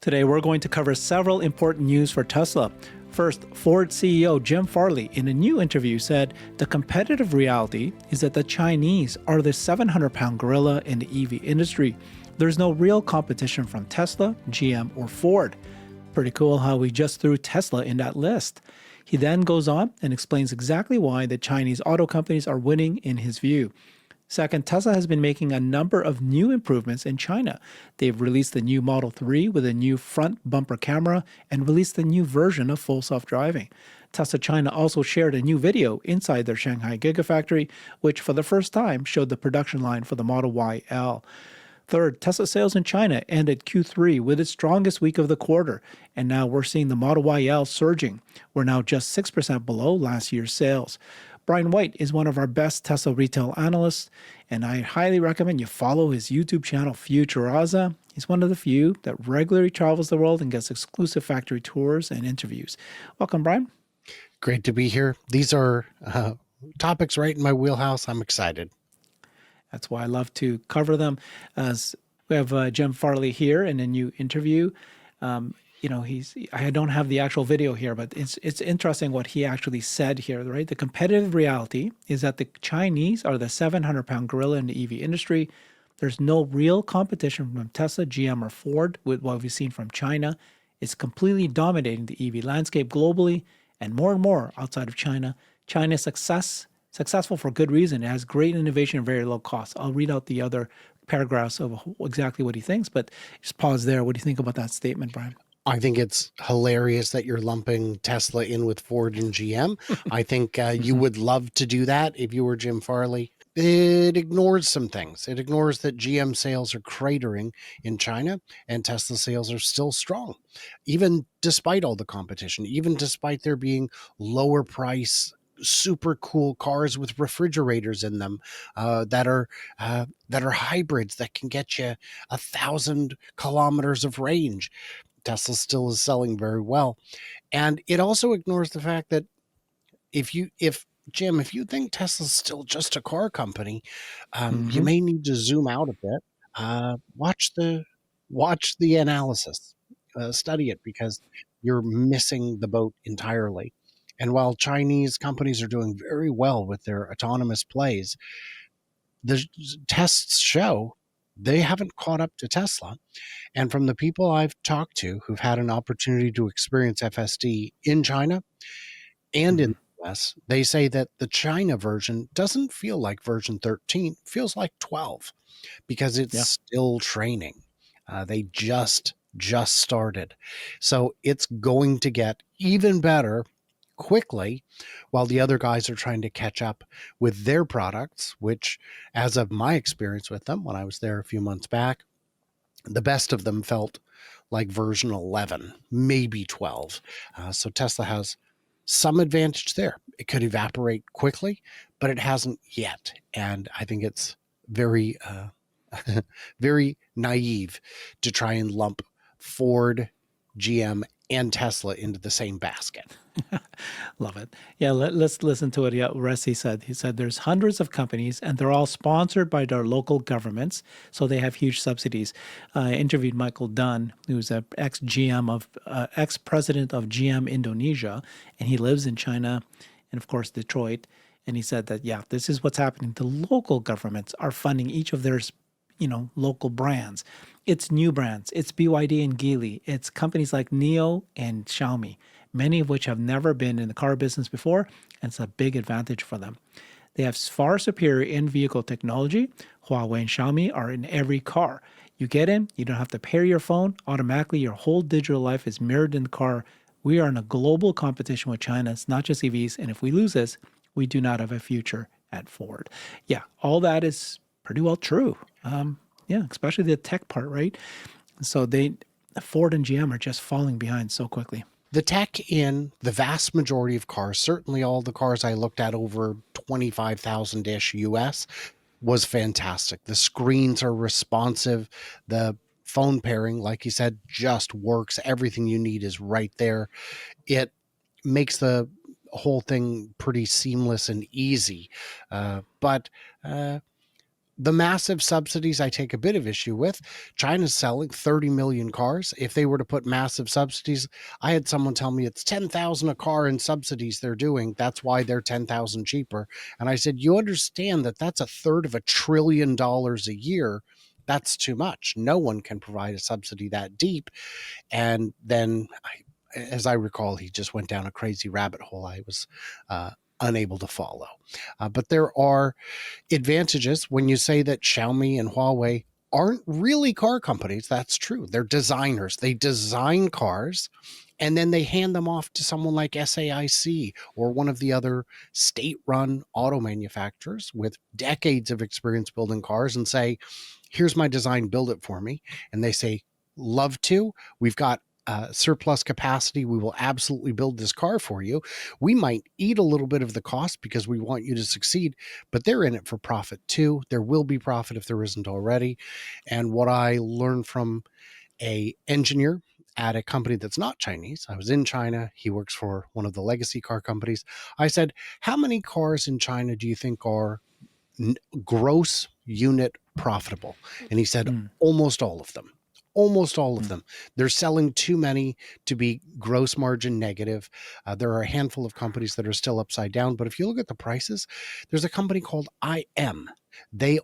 Today, we're going to cover several important news for Tesla. First, Ford CEO Jim Farley, in a new interview, said the competitive reality is that the Chinese are the 700-pound gorilla in the EV industry. There's no real competition from Tesla, GM, or Ford. Pretty cool how we just threw Tesla in that list. He then goes on and explains exactly why the Chinese auto companies are winning in his view. Second, Tesla has been making a number of new improvements in China. They've released the new Model 3 with a new front bumper camera and released a new version of full self-driving. Tesla China also shared a new video inside their Shanghai Gigafactory, which for the first time showed the production line for the Model Y/L. Third, Tesla sales in China ended Q3 with its strongest week of the quarter, and now we're seeing the Model Y/L surging. We're now just 6% below last year's sales. Brian White is one of our best Tesla retail analysts, and I highly recommend you follow his YouTube channel, FutureAza. He's one of the few that regularly travels the world and gets exclusive factory tours and interviews. Welcome, Brian. Great to be here. These are topics right in my wheelhouse. I'm excited. That's why I love to cover them. As we have Jim Farley here in a new interview. I don't have the actual video here, but it's interesting what he actually said here, right? The competitive reality is that the Chinese are the 700-pound gorilla in the EV industry. There's no real competition from Tesla, GM, or Ford with what we've seen from China. It's completely dominating the EV landscape globally and more outside of China. China is successful for good reason. It has great innovation and very low cost. I'll read out the other paragraphs of exactly what he thinks, but just pause there. What do you think about that statement, Brian? I think it's hilarious that you're lumping Tesla in with Ford and GM. I think you would love to do that if you were Jim Farley. It ignores some things. It ignores that GM sales are cratering in China and Tesla sales are still strong, even despite all the competition, even despite there being lower price, super cool cars with refrigerators in them that are hybrids that can get you 1,000 kilometers of range. Tesla still is selling very well. And it also ignores the fact that if you think Tesla's still just a car company, you may need to zoom out a bit. Watch the analysis, study it, because you're missing the boat entirely. And while Chinese companies are doing very well with their autonomous plays, the tests show they haven't caught up to Tesla. And from the people I've talked to who've had an opportunity to experience FSD in China and in the US, they say that the China version doesn't feel like version 13, feels like 12 because it's still training. They just started. So it's going to get even better quickly while the other guys are trying to catch up with their products, which, as of my experience with them when I was there a few months back, the best of them felt like version 11, maybe 12. So Tesla has some advantage there. It could evaporate quickly, but it hasn't yet. And I think it's very, very naive to try and lump Ford, GM, and Tesla into the same basket. Love it. Yeah, let's listen to what Resi said. He said there's hundreds of companies and they're all sponsored by their local governments, so they have huge subsidies. I interviewed Michael Dunn, who's an ex-president of GM Indonesia, and he lives in China and, of course, Detroit. And he said that, this is what's happening. The local governments are funding each of their local brands. It's new brands. It's BYD and Geely. It's companies like NIO and Xiaomi, many of which have never been in the car business before, and it's a big advantage for them. They have far superior in-vehicle technology. Huawei and Xiaomi are in every car. You get in, you don't have to pair your phone. Automatically, your whole digital life is mirrored in the car. We are in a global competition with China. It's not just EVs, and if we lose this, we do not have a future at Ford. Yeah, all that is pretty well true. Especially the tech part, right? So Ford and GM are just falling behind so quickly. The tech in the vast majority of cars, certainly all the cars I looked at over 25,000-ish US, was fantastic. The screens are responsive. The phone pairing, like you said, just works. Everything you need is right there. It makes the whole thing pretty seamless and easy. But The massive subsidies I take a bit of issue with. China's selling 30 million cars. If they were to put massive subsidies, I had someone tell me it's 10,000 a car in subsidies they're doing. That's why they're 10,000 cheaper. And I said, you understand that that's a third of $1 trillion a year. That's too much. No one can provide a subsidy that deep. And then, as I recall, he just went down a crazy rabbit hole I was unable to follow. But there are advantages when you say that Xiaomi and Huawei aren't really car companies. That's true. They're designers. They design cars and then they hand them off to someone like SAIC or one of the other state-run auto manufacturers with decades of experience building cars and say, here's my design, build it for me. And they say, love to. We've got surplus capacity. We will absolutely build this car for you. We might eat a little bit of the cost because we want you to succeed, but they're in it for profit too. There will be profit if there isn't already. And what I learned from a engineer at a company that's not Chinese, I was in China. He works for one of the legacy car companies. I said, how many cars in China do you think are gross unit profitable? And he said, almost all of them. Almost all of them. They're selling too many to be gross margin negative. There are a handful of companies that are still upside down. But if you look at the prices, there's a company called IM. They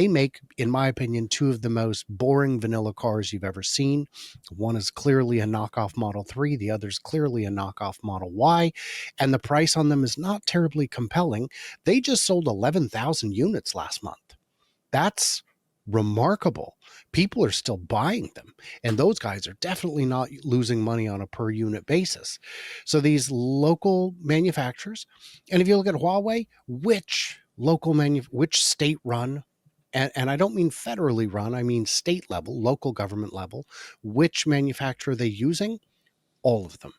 make, in my opinion, two of the most boring vanilla cars you've ever seen. One is clearly a knockoff Model 3. The other is clearly a knockoff Model Y. And the price on them is not terribly compelling. They just sold 11,000 units last month. That's remarkable. People are still buying them, and those guys are definitely not losing money on a per unit basis. So these local manufacturers, and if you look at Huawei, which state run, and I don't mean federally run, I mean state level, local government level, which manufacturer are they using? All of them.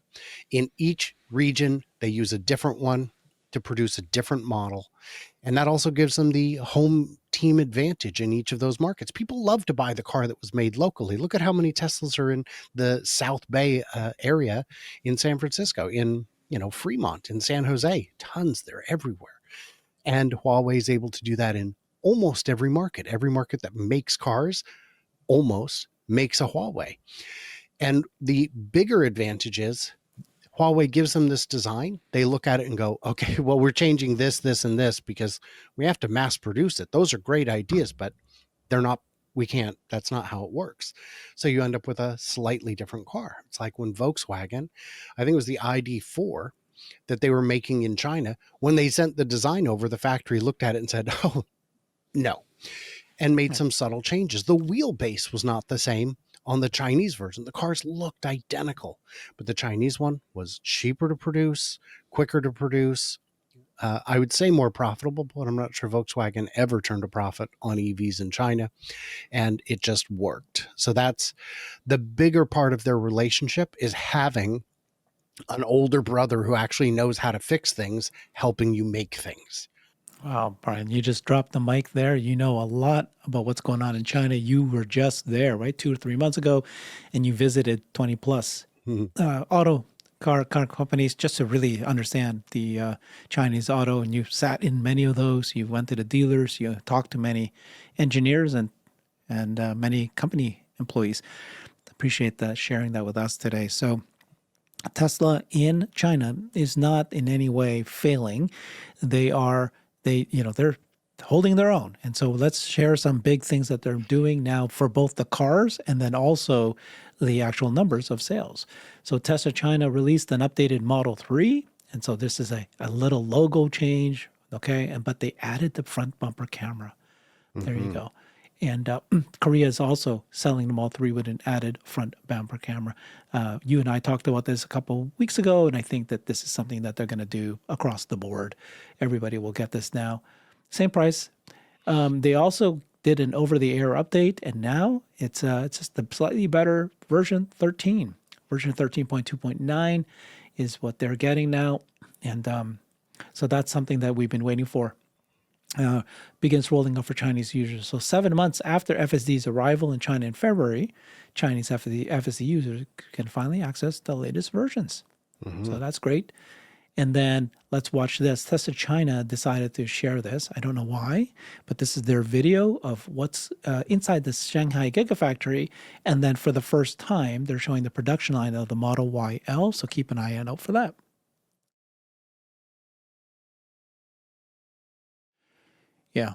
In each region, they use a different one to produce a different model. And that also gives them the home team advantage in each of those markets. People love to buy the car that was made locally. Look at how many Teslas are in the South Bay area in San Francisco, in Fremont, in San Jose. Tons. They're everywhere. And Huawei is able to do that in almost every market. Every market that makes cars almost makes a Huawei. And the bigger advantage is Huawei gives them this design. They look at it and go, okay, well, we're changing this, this, and this because we have to mass produce it. Those are great ideas, but that's not how it works. So you end up with a slightly different car. It's like when Volkswagen, I think it was the ID4 that they were making in China, when they sent the design over, the factory looked at it and said, oh, no, and made some subtle changes. The wheelbase was not the same on the Chinese version. The cars looked identical, but the Chinese one was cheaper to produce, quicker to produce. I would say more profitable, but I'm not sure Volkswagen ever turned a profit on EVs in China, and it just worked. So that's the bigger part of their relationship, is having an older brother who actually knows how to fix things, helping you make things. Wow, Brian, you just dropped the mic there. You know a lot about what's going on in China. You were just there, right? 2 or 3 months ago, and you visited 20 plus auto car companies just to really understand the Chinese auto. And you sat in many of those. You went to the dealers. You talked to many engineers and many company employees. Appreciate that, sharing that with us today. So Tesla in China is not in any way failing. They're holding their own. And so let's share some big things that they're doing now for both the cars and then also the actual numbers of sales. So Tesla China released an updated Model 3. And so this is a little logo change, okay? But they added the front bumper camera. There you go. And Korea is also selling the Model 3 with an added front bumper camera. You and I talked about this a couple weeks ago, and I think that this is something that they're going to do across the board. Everybody will get this now. Same price. They also did an over-the-air update, and now it's just a slightly better version 13. Version 13.2.9 is what they're getting now. And so that's something that we've been waiting for. Begins rolling out for Chinese users. So 7 months after FSD's arrival in China in February, Chinese FSD users can finally access the latest versions. So that's great. And then let's watch this. Tesla China decided to share this. I don't know why, but this is their video of what's inside the Shanghai Gigafactory. And then for the first time, they're showing the production line of the Model YL. So keep an eye out for that. Yeah.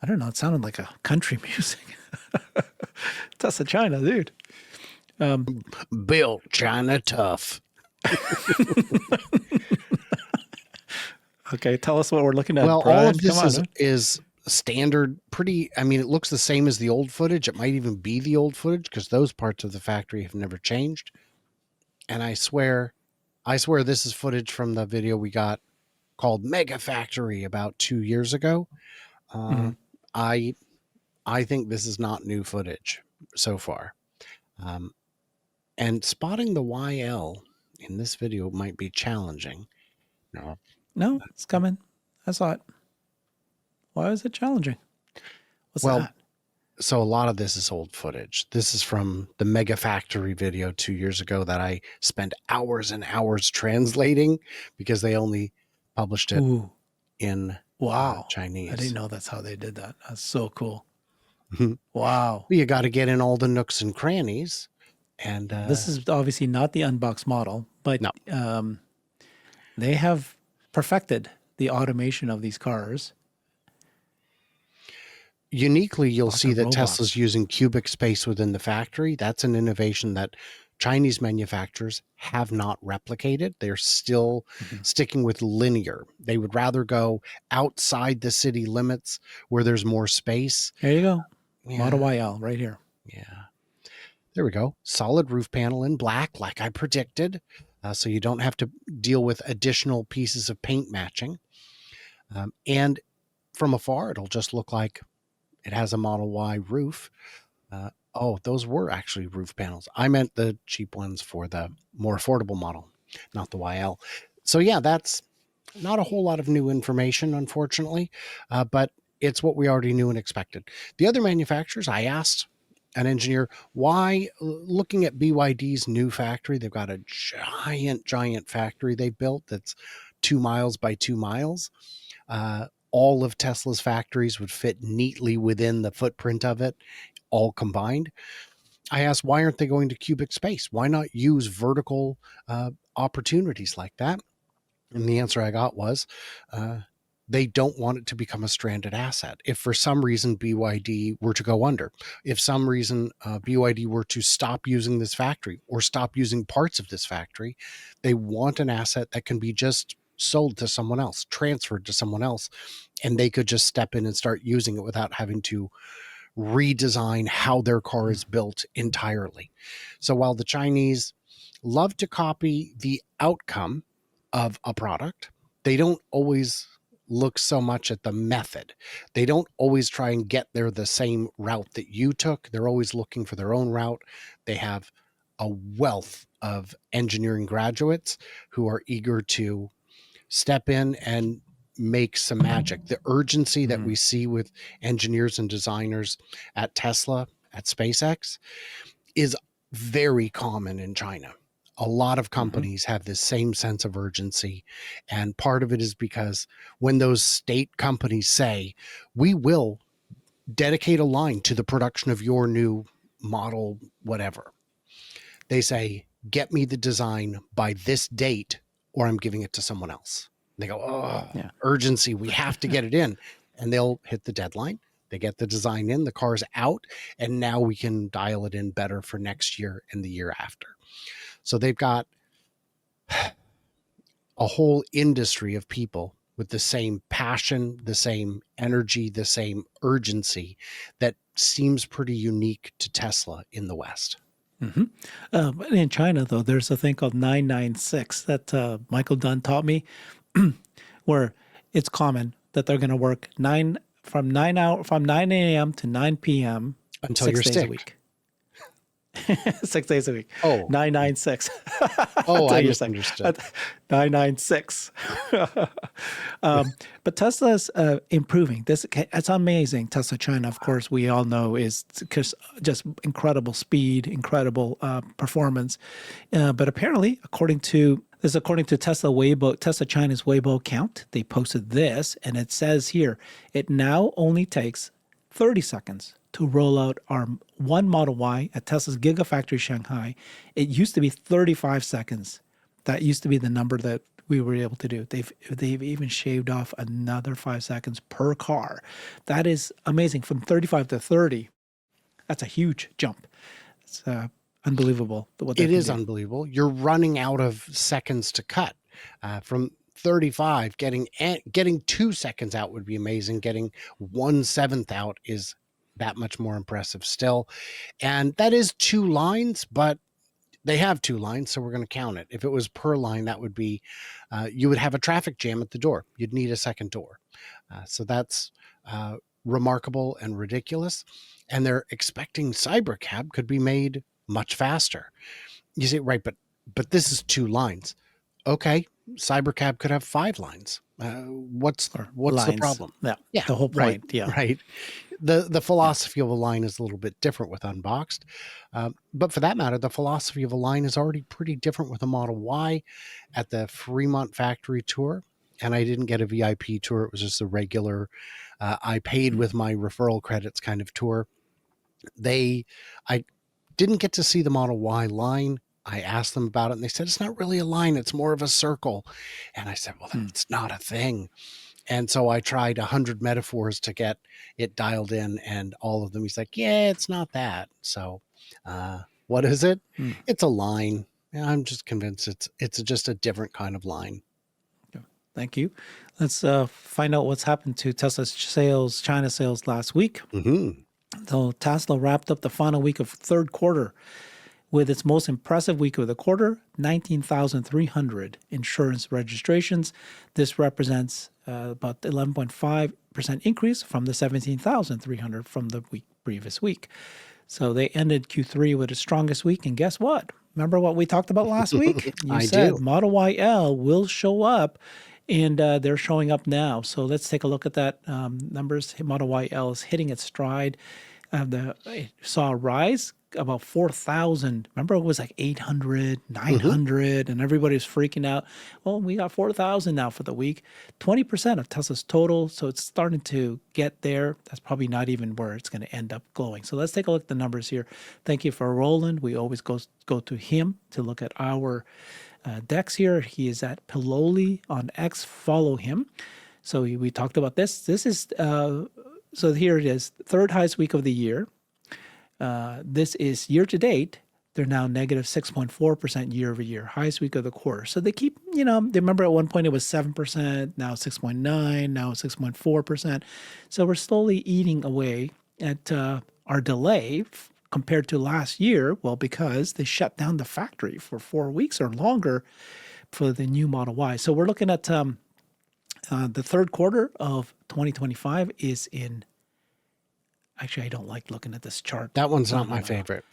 I don't know. It sounded like a country music. Tesla China, dude. Built China tough. Okay, tell us what we're looking at. Well, Brian. all of this Come on, is standard, pretty, I mean, it looks the same as the old footage. It might even be the old footage because those parts of the factory have never changed. And I swear this is footage from the video we got called Mega Factory about 2 years ago. I think this is not new footage so far. And spotting the YL in this video might be challenging. No, it's coming. I saw it. Why is it challenging? What's that? So a lot of this is old footage. This is from the Mega Factory video 2 years ago that I spent hours and hours translating because they only published it in Chinese. I didn't know that's how they did that. That's so cool. Wow. You got to get in all the nooks and crannies. And this is obviously not the unboxed model, but no. They have perfected the automation of these cars. Uniquely, you'll see that Tesla's using cubic space within the factory. That's an innovation that Chinese manufacturers have not replicated. They're still sticking with linear. They would rather go outside the city limits where there's more space. There you go. Model YL right here. Yeah. There we go. Solid roof panel in black, like I predicted. So you don't have to deal with additional pieces of paint matching. And from afar, it'll just look like it has a Model Y roof. Oh, those were actually roof panels. I meant the cheap ones for the more affordable model, not the YL. So yeah, that's not a whole lot of new information, unfortunately, but it's what we already knew and expected. The other manufacturers, I asked an engineer, why, looking at BYD's new factory, they've got a giant factory they built that's 2 miles by 2 miles. All of Tesla's factories would fit neatly within the footprint of it, all combined. I asked, why aren't they going to cubic space? Why not use vertical opportunities like that? And the answer I got was, they don't want it to become a stranded asset. If for some reason BYD were to go under, if some reason BYD were to stop using this factory or stop using parts of this factory, they want an asset that can be just sold to someone else, transferred to someone else, and they could just step in and start using it without having to redesign how their car is built entirely. So while the Chinese love to copy the outcome of a product, they don't always look so much at the method. They don't always try and get there the same route that you took. They're always looking for their own route. They have a wealth of engineering graduates who are eager to step in and make some magic. The urgency that we see with engineers and designers at Tesla, at SpaceX, is very common in China. A lot of companies have this same sense of urgency. And part of it is because when those state companies say, we will dedicate a line to the production of your new model, whatever, they say, get me the design by this date or I'm giving it to someone else. And they go, oh, yeah, urgency, we have to get it in. And they'll hit the deadline. They get the design in, the car's out, and now we can dial it in better for next year and the year after. So they've got a whole industry of people with the same passion, the same energy, the same urgency that seems pretty unique to Tesla in the West. In China, though, there's a thing called 996 that Michael Dunn taught me, where it's common that they're going to work from 9 a.m. to 9 p.m. until you're 6 days sick. A week. 6 days a week. Oh, 996. Oh, I misunderstood. 996. But Tesla's improving. It's amazing. Tesla China, of course, we all know is just incredible speed, incredible performance. But apparently, according to This is according to Tesla Weibo, Tesla China's Weibo account. They posted this, and it says here, it now only takes 30 seconds to roll out our one Model Y at Tesla's Gigafactory Shanghai. It used to be 35 seconds. That used to be the number that we were able to do. They've even shaved off another 5 seconds per car. That is amazing. From 35 to 30, that's a huge jump. It's unbelievable what they It can is do. unbelievable. You're running out of seconds to cut. From 35, getting 2 seconds out would be amazing. Getting 1/7 out is that much more impressive still. And that is 2 lines, but they have 2 lines, so we're going to count it. If it was per line, that would be, you would have a traffic jam at the door. You'd need a second door. So that's remarkable and ridiculous. And they're expecting Cybercab could be made much faster. You say, right, but this is 2 lines. Okay, Cybercab could have 5 lines. What's the Lines. problem? Yeah, the whole point. Right, Yeah. right. The philosophy of a line is a little bit different with Unboxed. But for that matter, the philosophy of a line is already pretty different with a Model Y. At the Fremont factory tour, and I didn't get a VIP tour. It was just a regular, I paid with my referral credits kind of tour. I didn't get to see the Model Y line. I asked them about it, and they said, it's not really a line. It's more of a circle. And I said, well, that's not a thing. And so I tried 100 metaphors to get it dialed in, and all of them, he's like, yeah, it's not that. So what is it? It's a line. And I'm just convinced it's just a different kind of line. Thank you. Let's find out what's happened to Tesla's sales, China sales last week. Mm-hmm. So Tesla wrapped up the final week of third quarter with its most impressive week of the quarter, 19,300 insurance registrations. This represents about 11.5% increase from the 17,300 from the previous week. So they ended Q3 with its strongest week. And guess what? Remember what we talked about last week? You said do. Model YL will show up, and they're showing up now. So let's take a look at that numbers. Model YL is hitting its stride. It saw a rise about 4,000. Remember, it was like 800, 900, and everybody was freaking out. Well, we got 4,000 now for the week, 20% of Tesla's total. So it's starting to get there. That's probably not even where it's going to end up going. So let's take a look at the numbers here. Thank you for Roland. We always go to him to look at our decks here. He is at Piloli on X. Follow him. So we talked about this. This is so here it is, third highest week of the year. This is year to date. They're now negative 6.4% year over year, highest week of the quarter. So they keep, they remember at one point it was 7%, now 6.9, now 6.4%. So we're slowly eating away at our delay compared to last year. Well, because they shut down the factory for 4 weeks or longer for the new Model Y. So we're looking at the third quarter of 2025 is in. Actually, I don't like looking at this chart. That one's not my favorite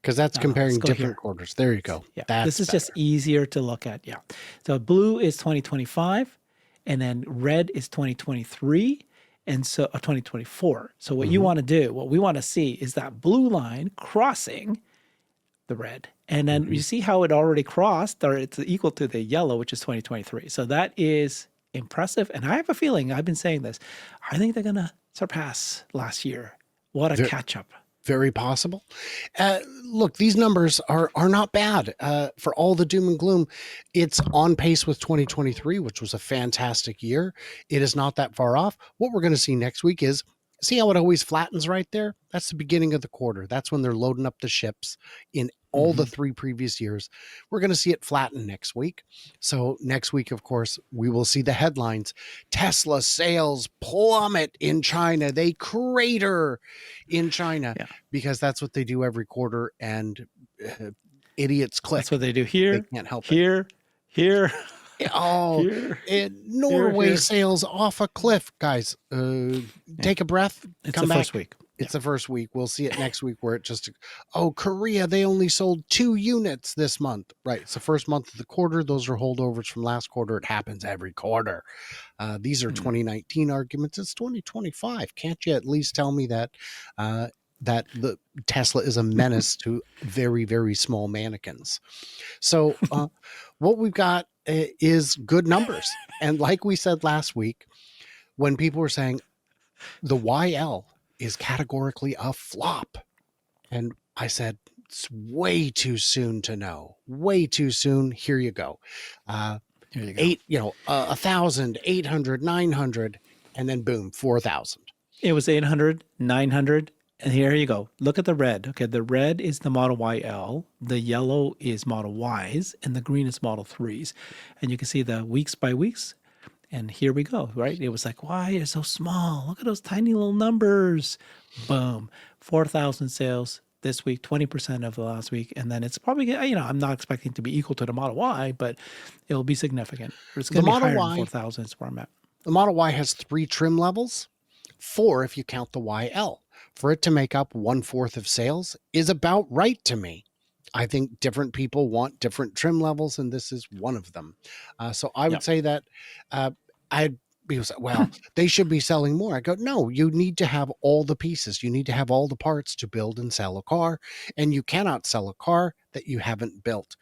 because that's comparing different quarters. There you go. Yeah, this is just easier to look at. Yeah. So blue is 2025, and then red is 2023, and so 2024. So what you want to do, what we want to see is that blue line crossing the red. And then you see how it already crossed, or it's equal to the yellow, which is 2023. So that is impressive. And I have a feeling, I've been saying this, I think they're going to surpass last year. What a catch up. Very possible. Look, these numbers are not bad for all the doom and gloom. It's on pace with 2023, which was a fantastic year. It is not that far off. What we're going to see next week is, see how it always flattens right there? That's the beginning of the quarter. That's when they're loading up the ships in all the 3 previous years. We're going to see it flatten next week. So next week, of course, we will see the headlines. Tesla sales plummet in China. They crater in China because that's what they do every quarter. And idiots click. That's what they do here. They can't help here. Norway sales off a cliff, guys. Take a breath. It's come the back. first week. It's the first week. We'll see it next week where it just, Korea, they only sold 2 units this month. Right. It's the first month of the quarter. Those are holdovers from last quarter. It happens every quarter. These are 2019 arguments. It's 2025. Can't you at least tell me that that the Tesla is a menace to very, very small mannequins. So what we've got is good numbers. And like we said last week, when people were saying the YL is categorically a flop, and I said, it's way too soon to know. Way too soon. Here you go. Here you go. 1,000, 800, 900, and then boom, 4,000. It was 800, 900, and here you go. Look at the red. Okay, the red is the Model YL, the yellow is Model Ys, and the green is Model 3s. And you can see the weeks by weeks. And here we go, right? It was like, why is so small? Look at those tiny little numbers. Boom. 4,000 sales this week, 20% of the last week. And then it's probably, I'm not expecting to be equal to the Model Y, but it'll be significant. It's going to be higher than 4,000 is where I'm at. The Model Y has 3 trim levels, 4 if you count the YL. For it to make up 1/4 of sales is about right to me. I think different people want different trim levels, and this is one of them. So I would say that people say, well, they should be selling more. I go, no, you need to have all the pieces. You need to have all the parts to build and sell a car, and you cannot sell a car that you haven't built.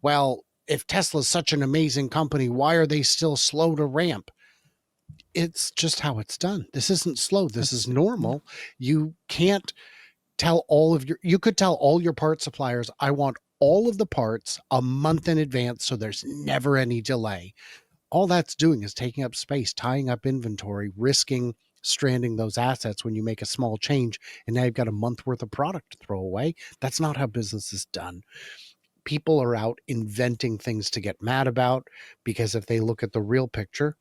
Well, if Tesla's such an amazing company, why are they still slow to ramp? It's just how it's done. This isn't slow. This is normal. You can't tell you could tell all your part suppliers, I want all of the parts a month in advance so there's never any delay. All that's doing is taking up space, tying up inventory, risking stranding those assets when you make a small change, and now you've got a month worth of product to throw away. That's not how business is done. People are out inventing things to get mad about, because if they look at the real picture,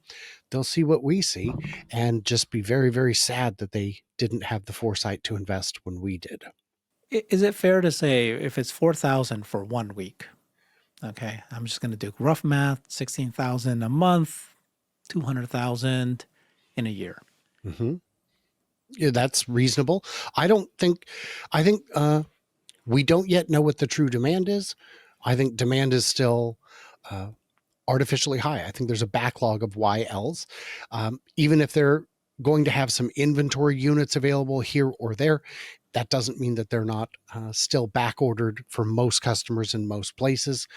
they'll see what we see and just be very, very sad that they didn't have the foresight to invest when we did. Is it fair to say if it's 4,000 for 1 week? Okay, I'm just going to do rough math, 16,000 a month, 200,000 in a year. Mm-hmm. Yeah, that's reasonable. I think we don't yet know what the true demand is. I think demand is still artificially high. I think there's a backlog of YLs. Even if they're going to have some inventory units available here or there, that doesn't mean that they're not still back ordered for most customers in most places.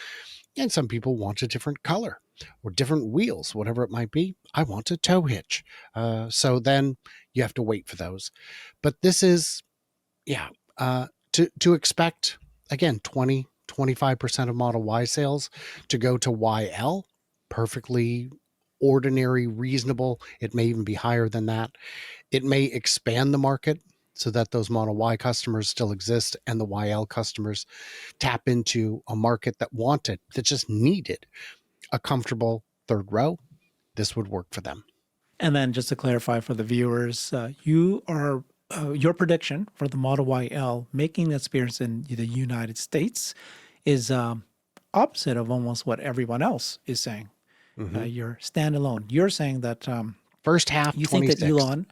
And some people want a different color or different wheels, whatever it might be. I want a tow hitch. So then you have to wait for those. But this is, to expect, again, 25% of Model Y sales to go to YL, perfectly ordinary, reasonable. It may even be higher than that. It may expand the market so that those Model Y customers still exist and the YL customers tap into a market that just needed a comfortable third row. This would work for them. And then just to clarify for the viewers, your prediction for the Model YL making the experience in the United States is opposite of almost what everyone else is saying. Mm-hmm. You're standalone. You're saying that first half you 26. think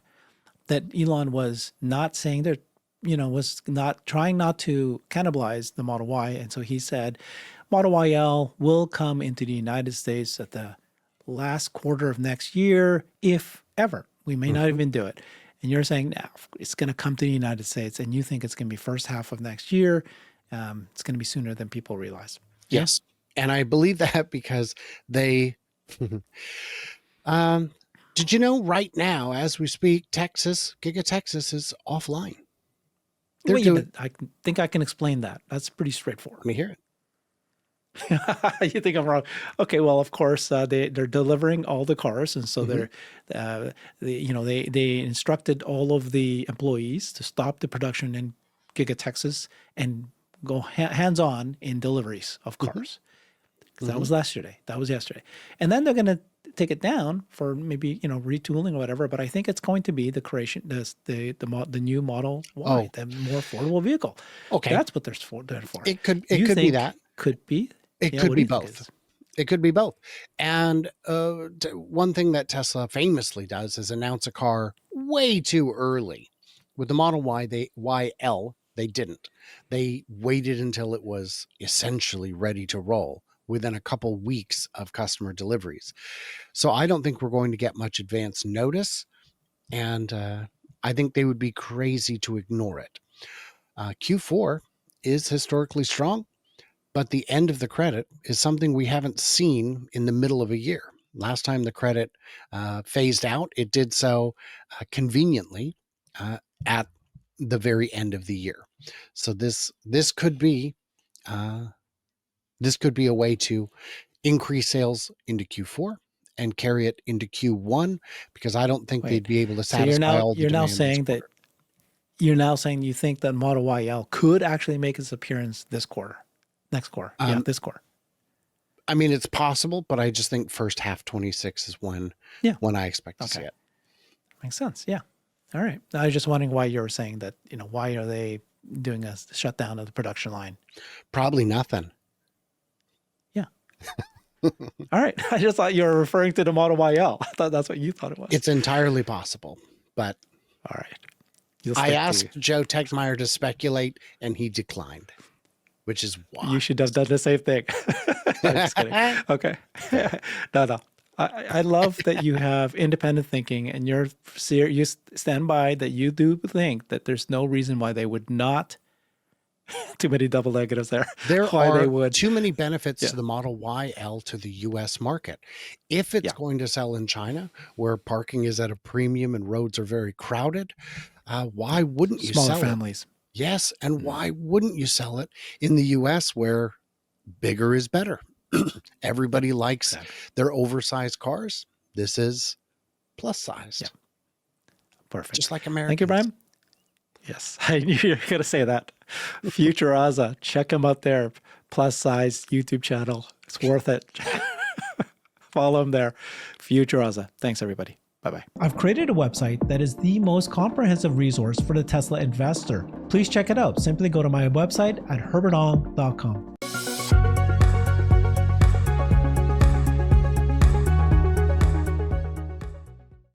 that Elon was not saying that, was not trying not to cannibalize the Model Y, and so he said Model YL will come into the United States at the last quarter of next year, if ever. We may not even do it. And you're saying, no, it's going to come to the United States, and you think it's going to be first half of next year. It's going to be sooner than people realize. Yes. And I believe that because they, did you know right now, as we speak, Giga Texas is offline. I think I can explain that. That's pretty straightforward. Let me hear it. You think I'm wrong? Okay, well, of course, they're delivering all the cars, and so they instructed all of the employees to stop the production in Giga Texas and go hands on in deliveries of cars. That was yesterday. And then they're going to take it down for maybe retooling or whatever. But I think it's going to be the creation, the new Model Y, the more affordable vehicle. Okay, that's what they're for. It could be that. Could be. It could be both. It could be both. And one thing that Tesla famously does is announce a car way too early. With the Model Y, YL, they didn't. They waited until it was essentially ready to roll within a couple weeks of customer deliveries. So I don't think we're going to get much advance notice. And I think they would be crazy to ignore it. Q4 is historically strong, but the end of the credit is something we haven't seen in the middle of a year. Last time the credit phased out, it did so conveniently at the very end of the year. So this could be a way to increase sales into Q4 and carry it into Q1, because I don't think they'd be able to So you're satisfy all the now demand this saying that quarter. you're now saying you think that Model YL could actually make its appearance this quarter, next quarter, this quarter. I mean, it's possible, but I just think first half 26 is when I expect to see it. Makes sense. Yeah. All right. I was just wondering why you were saying that, why are they doing a shutdown of the production line? Probably nothing. Yeah. All right. I just thought you were referring to the Model YL. I thought that's what you thought it was. It's entirely possible, but all right. I asked Joe Tegmeyer to speculate and he declined, which is why. You should have done the same thing. I'm just kidding. Okay. No. I love that you have independent thinking and you stand by that you do think that there's no reason why they would not. Too many double negatives there. There are too many benefits to the Model YL to the US market. If it's going to sell in China, where parking is at a premium and roads are very crowded, why wouldn't you sell families? Yes, and why wouldn't you sell it in the US, where bigger is better? Everybody likes their oversized cars. This is plus sized. Yeah. Perfect. Just like Americans. Thank you, Brian. Yes, I knew you were going to say that. FutureAza, check him out there. Plus size YouTube channel. It's worth it. Follow him there. FutureAza. Thanks, everybody. Bye-bye. I've created a website that is the most comprehensive resource for the Tesla investor. Please check it out. Simply go to my website at herbertong.com.